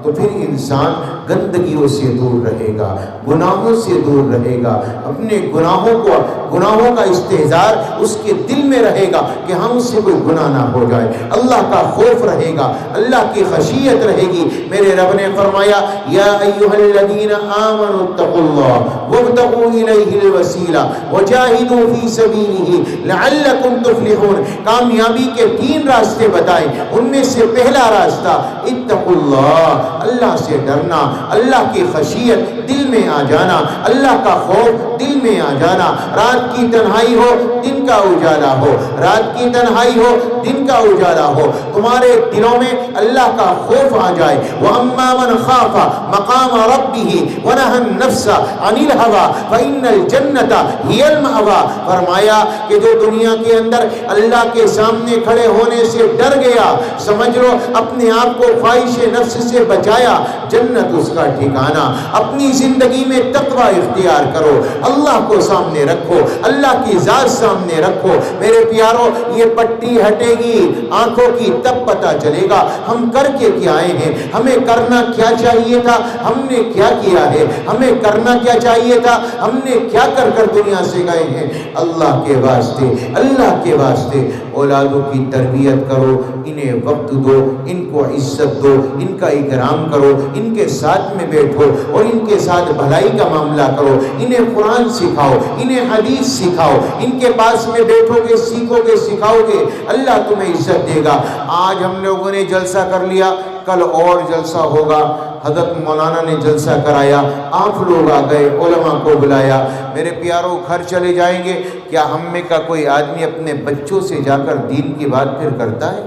تو پھر انسان گندگیوں سے دور رہے گا، گناہوں سے دور رہے گا، اپنے گناہوں کا استحضار اس کے دل میں رہے گا کہ ہم سے کوئی گناہ نہ ہو جائے، اللہ کا خوف رہے گا، اللہ کی خشیت رہے گی۔ میرے رب نے فرمایا یا ایھا الذین آمنوا اتقوا اللہ وابتغوا الیہ الوسیلہ وجاہدوا فی سبیلہ لعلکم تفلحون۔ کامیابی کے 3 راستے بتائے، ان میں سے پہلا راستہ اتقوا اللہ، اللہ سے ڈرنا، اللہ کی خشیت دل میں آ جانا، اللہ کا خوف دل میں آ جانا۔ رات کی تنہائی ہو، دن کا اجالا ہو، رات کی تنہائی ہو، دن کا اجالا ہو، تمہارے دلوں میں اللہ کا خوف آ جائے۔ وَأَمَّا مَنْ خَافَ مَقَامَ رَبِّهِ وَنَهَى النَّفْسَ عَنِ الْهَوَىٰ فَإِنَّ الْجَنَّةَ هِيَ الْمَأْوَىٰ۔ فرمایا کہ جو دنیا کے اندر اللہ کے سامنے کھڑے ہونے سے ڈر گیا، سمجھ لو اپنے آپ کو خواہش نفس سے بچایا، جنت اس کا ٹھکانہ۔ اپنی زندگی میں تقویٰ اختیار کرو، اللہ کو سامنے رکھو، اللہ کی ذات سامنے رکھو۔ میرے پیارو، یہ پٹی ہٹے گی آنکھوں کی تب پتہ چلے گا ہم کر کے کیا آئے ہیں، ہمیں کرنا کیا چاہیے تھا، ہم نے کیا کیا ہے، ہمیں کرنا کیا چاہیے تھا، ہم نے کیا کر کر دنیا سے گئے ہیں۔ اللہ کے واسطے، اللہ کے واسطے اولادوں کی تربیت کرو، انہیں وقت دو، ان کو عزت دو، ان کا اکرام کرو، ان کے ساتھ میں بیٹھو اور ان کے ساتھ بھلائی کا معاملہ کرو، انہیں قرآن سکھاؤ، انہیں حدیث سکھاؤ، ان کے پاس میں بیٹھو گے، سیکھو گے، سکھاؤ گے، اللہ تمہیں عزت دے گا۔ آج ہم لوگوں نے جلسہ کر لیا، کل اور جلسہ ہوگا۔ حضرت مولانا نے جلسہ کرایا، آپ لوگ آ گئے، علماء کو بلایا۔ میرے پیاروں، گھر چلے جائیں گے، کیا ہم میں کا کوئی آدمی اپنے بچوں سے جا کر دین کی بات پھر کرتا ہے؟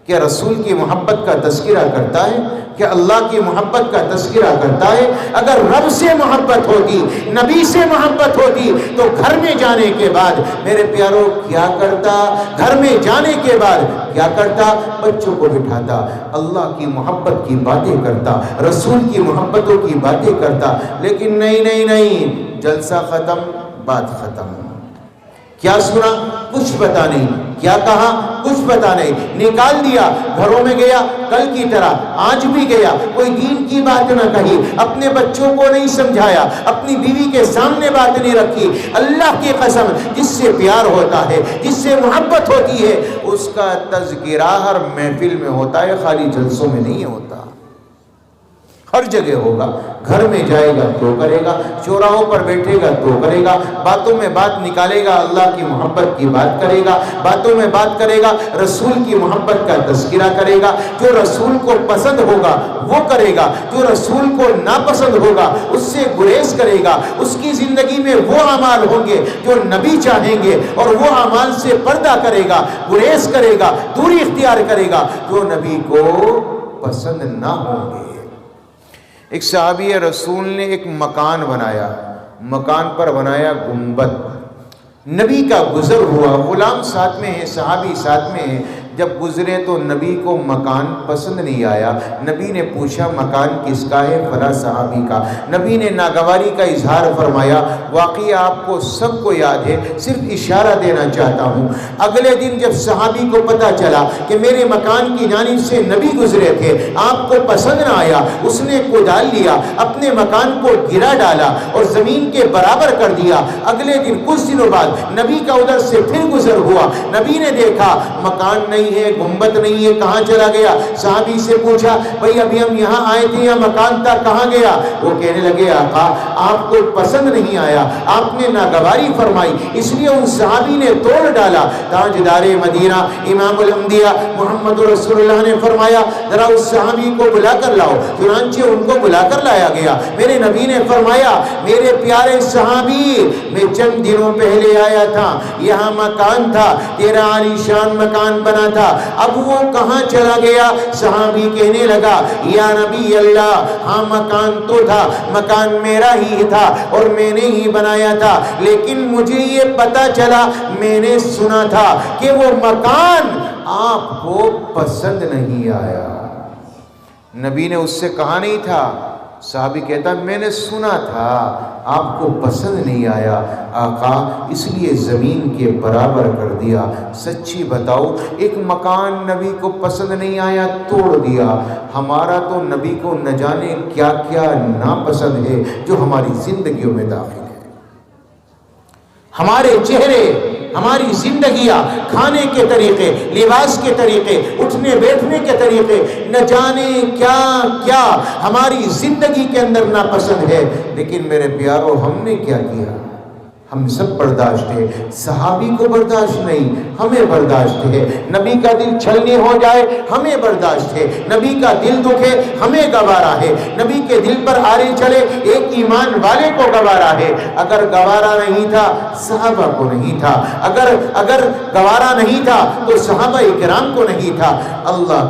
کیا رسول کی محبت کا تذکرہ کرتا ہے؟ کیا اللہ کی محبت کا تذکرہ کرتا ہے؟ اگر رب سے محبت ہوتی، نبی سے محبت ہوتی تو گھر میں جانے کے بعد میرے پیاروں کیا کرتا؟ گھر میں جانے کے بعد کیا کرتا؟ بچوں کو بٹھاتا، اللہ کی محبت کی باتیں کرتا، رسول کی محبتوں کی باتیں کرتا۔ لیکن نہیں، جلسہ ختم، بات ختم۔ کیا سنا؟ کچھ پتا نہیں، کیا کہا؟ کچھ پتا نہیں، نکال دیا، گھروں میں گیا کل کی طرح، آج بھی گیا، کوئی دین کی بات نہ کہی، اپنے بچوں کو نہیں سمجھایا، اپنی بیوی کے سامنے بات نہیں رکھی۔ اللہ کی قسم، جس سے پیار ہوتا ہے، جس سے محبت ہوتی ہے، اس کا تذکرہ ہر محفل میں ہوتا ہے، خالی جلسوں میں نہیں ہوتا، ہر جگہ ہوگا۔ گھر میں جائے گا تو کرے گا، چوراہوں پر بیٹھے گا تو کرے گا، باتوں میں بات نکالے گا، اللہ کی محبت کی بات کرے گا، باتوں میں بات کرے گا، رسول کی محبت کا تذکرہ کرے گا۔ جو رسول کو پسند ہوگا وہ کرے گا، جو رسول کو ناپسند ہوگا اس سے گریز کرے گا۔ اس کی زندگی میں وہ اعمال ہوں گے جو نبی چاہیں گے، اور وہ اعمال سے پردہ کرے گا، گریز کرے گا، دوری اختیار کرے گا جو نبی کو پسند نہ ہوں گے۔ ایک صحابی رسول نے ایک مکان بنایا، مکان پر بنایا گنبد۔ نبی کا گزر ہوا، غلام ساتھ میں ہے، صحابی ساتھ میں ہے۔ جب گزرے تو نبی کو مکان پسند نہیں آیا۔ نبی نے پوچھا مکان کس کا ہے؟ فلاں صحابی کا۔ نبی نے ناگواری کا اظہار فرمایا، واقعی آپ کو سب کو یاد ہے، صرف اشارہ دینا چاہتا ہوں۔ اگلے دن جب صحابی کو پتا چلا کہ میرے مکان کی جانب سے نبی گزرے تھے، آپ کو پسند نہ آیا، اس نے کدال لیا، اپنے مکان کو گرا ڈالا اور زمین کے برابر کر دیا۔ اگلے دن کچھ دنوں بعد نبی کا ادھر سے پھر گزر ہوا، نبی نے دیکھا مکان نہیں ہے، گنبد نہیں ہے، کہاں چلا گیا؟ صحابی سے پوچھا، بھئی ابھی ہم یہاں آئے تھے، یا مکان تھا، کہاں گیا؟ وہ کہنے لگے، آقا آپ کو پسند نہیں آیا، آپ نے ناگواری فرمائی، اس لیے ان صحابی نے توڑ ڈالا۔ تاجدار مدینہ امام الانبیاء محمد رسول اللہ نے فرمایا، ذرا اس صحابی کو بلا کر لاؤ۔ چنانچہ ان کو بلا کر لایا گیا۔ میرے نبی نے فرمایا، میرے پیارے صحابی، میں چند دنوں پہلے آیا تھا، یہاں مکان تھا، تیرا عالی شان مکان بنا تھا، اب وہ کہاں چلا گیا؟ صحابی کہنے لگا یا نبی اللہ، ہاں مکان تو تھا، مکان میرا ہی تھا اور میں نے ہی بنایا تھا، لیکن مجھے یہ پتا چلا، میں نے سنا تھا کہ وہ مکان آپ کو پسند نہیں آیا۔ نبی نے اس سے کہا نہیں تھا، صحابی کہتا میں نے سنا تھا آپ کو پسند نہیں آیا آقا، اس لیے زمین کے برابر کر دیا۔ سچی بتاؤ، ایک مکان نبی کو پسند نہیں آیا، توڑ دیا۔ ہمارا تو نبی کو نہ جانے کیا کیا ناپسند ہے جو ہماری زندگیوں میں داخل ہے۔ ہمارے چہرے، ہماری زندگیاں، کھانے کے طریقے، لباس کے طریقے، اٹھنے بیٹھنے کے طریقے، نہ جانے کیا کیا ہماری زندگی کے اندر ناپسند ہے، لیکن میرے پیارو ہم نے کیا کیا؟ ہم سب برداشت ہے۔ صحابی کو برداشت نہیں، ہمیں برداشت ہے۔ نبی کا دل چھلنی ہو جائے ہمیں برداشت ہے، نبی کا دل دکھے ہمیں گوارا ہے، نبی کے دل پر آرے چلے ایک ایمان والے کو گوارا ہے۔ اگر گوارا نہیں تھا صحابہ کو نہیں تھا، اگر گوارا نہیں تھا تو صحابہ کرام کو نہیں تھا۔ اللہ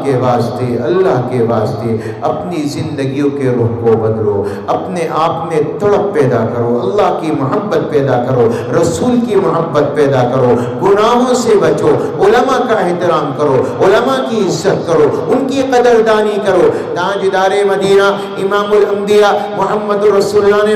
کے واسطے اپنی زندگیوں کے رخ کو بدلو، اپنے آپ میں تڑپ پیدا کرو، اللہ کی محبت پیدا کرو، رسول کی محبت پیدا کرو، گناہوں سے بچو، علماء کا احترام کرو، علماء کی عزت کرو، ان کی قدردانی کرو۔ تاجدار مدینہ امام الانبیاء محمد رسول اللہ نے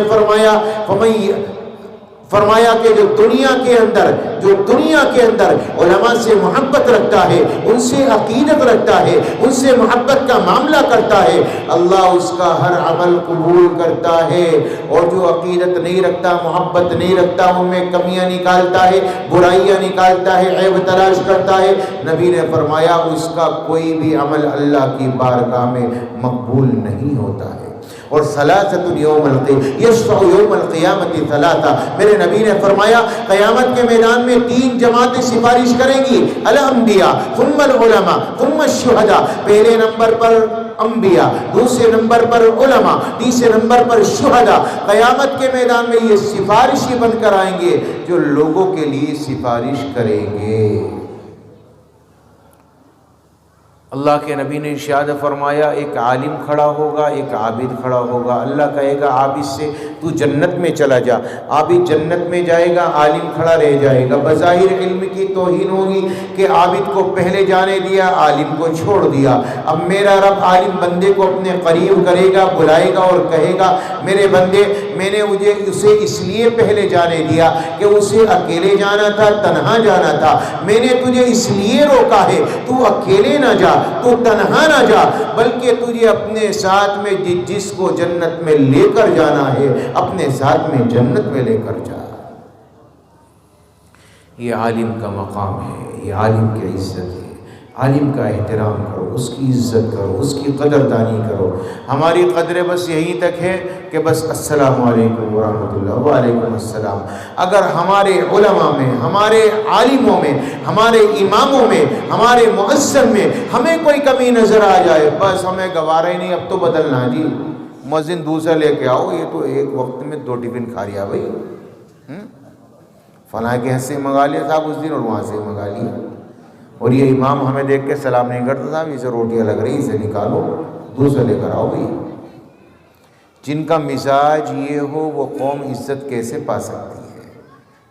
فرمایا کہ جو دنیا کے اندر علماء سے محبت رکھتا ہے، ان سے عقیدت رکھتا ہے، ان سے محبت کا معاملہ کرتا ہے، اللہ اس کا ہر عمل قبول کرتا ہے، اور جو عقیدت نہیں رکھتا، محبت نہیں رکھتا، ان میں کمیاں نکالتا ہے، برائیاں نکالتا ہے، عیب تلاش کرتا ہے، نبی نے فرمایا اس کا کوئی بھی عمل اللہ کی بارگاہ میں مقبول نہیں ہوتا ہے۔ اور ثلاثۃ یشفع یوم القیامت ثلاثہ، میرے نبی نے فرمایا قیامت کے میدان میں 3 جماعتیں سفارش کریں گی، الانبیاء ثم العلماء ثم الشہداء۔ پہلے نمبر پر انبیاء، دوسرے نمبر پر علماء، تیسرے نمبر پر شہداء۔ قیامت کے میدان میں یہ سفارشی بن کر آئیں گے جو لوگوں کے لیے سفارش کریں گے۔ اللہ کے نبی نے ارشاد فرمایا ایک عالم کھڑا ہوگا، ایک عابد کھڑا ہوگا، اللہ کہے گا عابد سے تو جنت میں چلا جا، عابد جنت میں جائے گا، عالم کھڑا رہ جائے گا۔ بظاہر علم کی توہین ہوگی کہ عابد کو پہلے جانے دیا، عالم کو چھوڑ دیا۔ اب میرا رب عالم بندے کو اپنے قریب کرے گا، بلائے گا اور کہے گا میرے بندے میں نے اسے اس لیے پہلے جانے دیا کہ اسے اکیلے جانا تھا، تنہا جانا تھا، میں نے تجھے اس لیے روکا ہے تو اکیلے نہ جا، تو تنہا نہ جا، بلکہ تجھے اپنے ساتھ میں جس کو جنت میں لے کر جانا ہے اپنے ساتھ میں جنت میں لے کر جا۔ یہ عالم کا مقام ہے، یہ عالم کی عزت ہے۔ عالم کا احترام کرو، اس کی عزت کرو، اس کی قدردانی کرو۔ ہماری قدریں بس یہیں تک ہے کہ بس السلام علیکم ورحمۃ اللہ، وعلیکم السلام۔ اگر ہمارے علماء میں، ہمارے عالموں میں، ہمارے اماموں میں، ہمارے مؤذن میں ہمیں کوئی کمی نظر آ جائے، بس ہمیں گوارا ہی نہیں، اب تو بدلنا جی، مؤذن دوسرا لے کے آؤ، یہ تو ایک وقت میں 2 ٹفن کھا لیا بھائی، فلاں کے حصے منگا لیا صاحب اس دن اور وہاں سے منگا لیا، اور یہ امام ہمیں دیکھ کے سلام نہیں کرتا صاحب اسے روٹیاں لگ رہی، اسے نکالو دوسرا لے کر آؤ بھائی۔ جن کا مزاج یہ ہو وہ قوم عزت کیسے پا سکتی ہے؟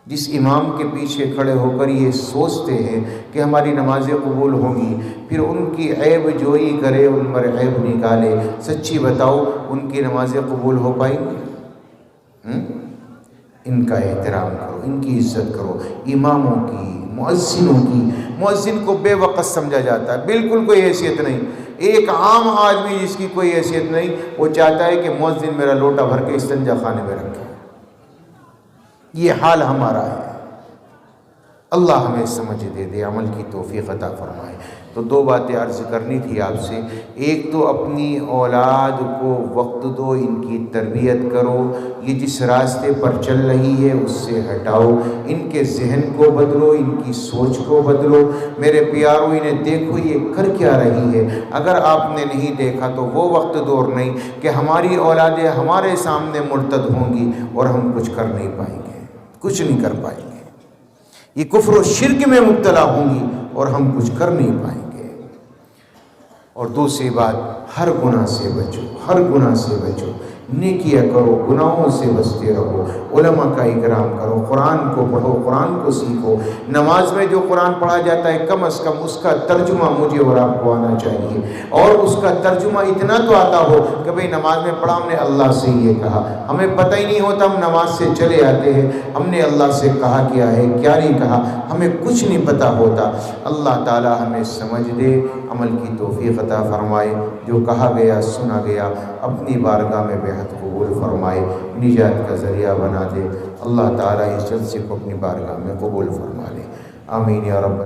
جس امام کے پیچھے کھڑے ہو کر یہ سوچتے ہیں کہ ہماری نمازیں قبول ہوں گی، پھر ان کی عیب جوئی کرے، ان پر عیب نکالے، سچی بتاؤ ان کی نمازیں قبول ہو پائیں گی؟ ان کا احترام کرو، ان کی عزت کرو، اماموں کی، مؤذنوں کی۔ مؤذن کو بے وقت سمجھا جاتا ہے، بالکل کوئی حیثیت نہیں۔ ایک عام آدمی جس کی کوئی حیثیت نہیں، وہ چاہتا ہے کہ مؤذن میرا لوٹا بھر کے استنجا خانے میں رکھے۔ یہ حال ہمارا ہے۔ اللہ ہمیں سمجھ دے عمل کی توفیق عطا فرمائے۔ تو 2 باتیں عرض کرنی تھی آپ سے۔ ایک تو اپنی اولاد کو وقت دو، ان کی تربیت کرو، یہ جس راستے پر چل رہی ہے اس سے ہٹاؤ، ان کے ذہن کو بدلو، ان کی سوچ کو بدلو۔ میرے پیارو انہیں دیکھو یہ کر کیا رہی ہے۔ اگر آپ نے نہیں دیکھا تو وہ وقت دور نہیں کہ ہماری اولادیں ہمارے سامنے مرتد ہوں گی اور ہم کچھ کر نہیں پائیں گے، کچھ نہیں کر پائیں گے۔ یہ کفر و شرک میں مبتلا ہوں گی اور ہم کچھ کر نہیں پائیں گے۔ اور دوسری بات، ہر گناہ سے بچو، ہر گناہ سے بچو، نیکیاں کرو، گناہوں سے بچتے رہو، علماء کا اکرام کرو، قرآن کو پڑھو، قرآن کو سیکھو۔ نماز میں جو قرآن پڑھا جاتا ہے کم از کم اس کا ترجمہ مجھے اور آپ کو آنا چاہیے، اور اس کا ترجمہ اتنا تو آتا ہو کہ بھئی نماز میں پڑھا ہم نے اللہ سے یہ کہا، ہمیں پتہ ہی نہیں ہوتا، ہم نماز سے چلے آتے ہیں ہم نے اللہ سے کہا کیا ہے کیا نہیں کہا، ہمیں کچھ نہیں پتہ ہوتا۔ اللہ تعالی ہمیں سمجھ دے، عمل کی توفیق عطا فرمائے، جو کہا گیا سنا گیا اپنی بارگاہ میں بےحد قبول فرمائے، نجات کا ذریعہ بنا دے۔ اللہ تعالیٰ اس جلسے کو اپنی بارگاہ میں قبول فرما لے، آمین یا رب۔